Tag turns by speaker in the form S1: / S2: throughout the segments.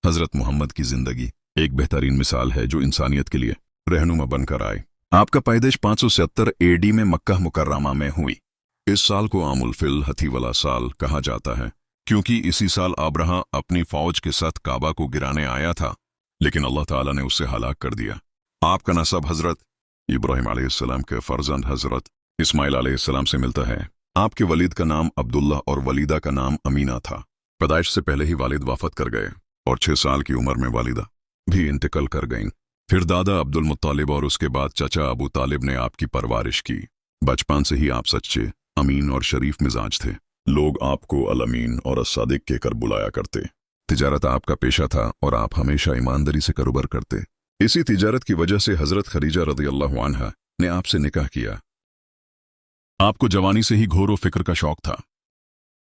S1: हजरत मोहम्मद की जिंदगी एक बेहतरीन मिसाल है जो इंसानियत के लिए रहनुमा बनकर आए। आपका पैदाइश 570 एडी में मक्का मुकर्रमा में हुई। इस साल को आमुल फिल हथी वाला साल कहा जाता है क्योंकि इसी साल अब्रहा अपनी फौज के साथ काबा को गिराने आया था, लेकिन अल्लाह ताला ने उसे हलाक कर दिया। आपका नसब हजरत इब्राहिम अलैहिस्सलाम के फर्जंद हजरत इस्माइल अलैहिस्सलाम से मिलता है। आपके वलीद का नाम अब्दुल्ला और वलीदा का नाम अमीना था। पैदाइश से पहले ही वालिद वफात कर गए और 6 साल की उम्र में वालिदा भी इंतकाल कर गईं। फिर दादा अब्दुल मुत्तालिब और उसके बाद चचा अबू तालिब ने आपकी परवरिश की। बचपन से ही आप सच्चे, अमीन और शरीफ मिजाज थे। लोग आपको अल अमीन और अस-सादिक कहकर बुलाया करते। तिजारत आपका पेशा था और आप हमेशा ईमानदारी से कारोबार करते। इसी तिजारत की वजह से हजरत खदीजा रज़ियल्लाहु अन्हा ने आपसे निकाह किया। आपको जवानी से ही घोर फिक्र का शौक था।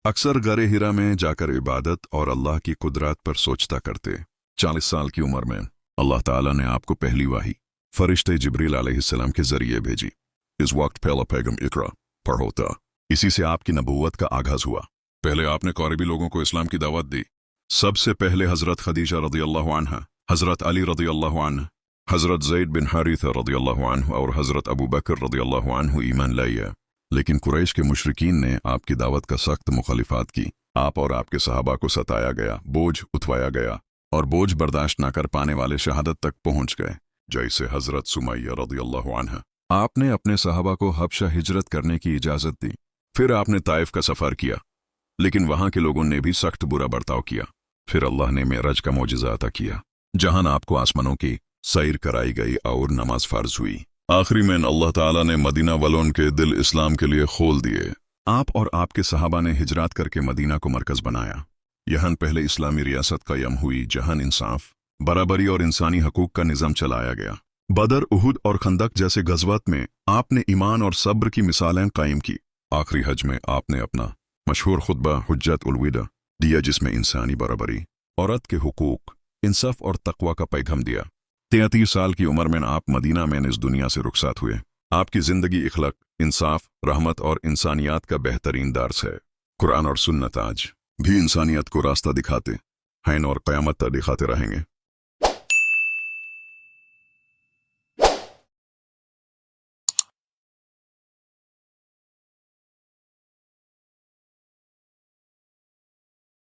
S1: अक्सर गरे हिरा में जाकर इबादत और अल्लाह की कुदरत पर सोचता करते। 40 साल की उम्र में अल्लाह ताला ने आपको पहली वाही फरिश्ते जिब्रील अलैहिस्सलाम के जरिए भेजी। इस वक्त पहला पैगम इकरा पढ़ो था। इसी से आपकी नबूवत का आगाज हुआ। पहले आपने करीबी लोगों को इस्लाम की दावत दी। सबसे पहले हजरत खदीजा रज़ियल्लाहु अन्हा, हजरत अली रज़ियल्लाहु अन्हु, हजरत ज़ैद बिन हारिथा रज़ियल्लाहु अन्हु और हजरत अबू बकर रज़ियल्लाहु अन्हु ईमान लाए। लेकिन कुरैश के मुशरिकीन ने आपकी दावत का सख्त मुखालिफात की। आप और आपके सहाबा को सताया गया, बोझ उठवाया गया और बोझ बर्दाश्त न कर पाने वाले शहादत तक पहुंच गए। जैसे हजरत सुमैया रज़ियल्लाहु अन्हा। आपने अपने सहाबा को हबशा हिजरत करने की इजाजत दी। फिर आपने ताइफ का सफर किया, लेकिन वहां के लोगों ने भी सख्त बुरा बर्ताव किया। फिर अल्लाह ने मेराज का मौजिज़ा अता किया, जहां आपको आसमानों की सैर कराई गई और नमाज फर्ज हुई। आखिरी में अल्लाह ताला ने मदीना वालों के दिल इस्लाम के लिए खोल दिए। आप और आपके सहाबा ने हिजरत करके मदीना को मरकज बनाया। यहां पहले इस्लामी रियासत कायम हुई, जहां इंसाफ, बराबरी और इंसानी हकूक का निज़ाम चलाया गया। बदर, उहुद और खंदक जैसे गज़वात में आपने ईमान और सब्र की मिसालें कायम की। आखिरी हज में आपने अपना मशहूर खुतबा हुज्जत उल विदा दिया, जिसमें इंसानी बराबरी, औरत के हुकूक, इंसाफ और तकवा का पैगाम दिया। 33 साल की उम्र में आप मदीना में इस दुनिया से रुखसात हुए। आपकी जिंदगी इखलाक, इंसाफ, रहमत और इंसानियत का बेहतरीन दर्स है। कुरान और सुन्नत आज भी इंसानियत को रास्ता दिखाते हैं और क़यामत तक दिखाते रहेंगे।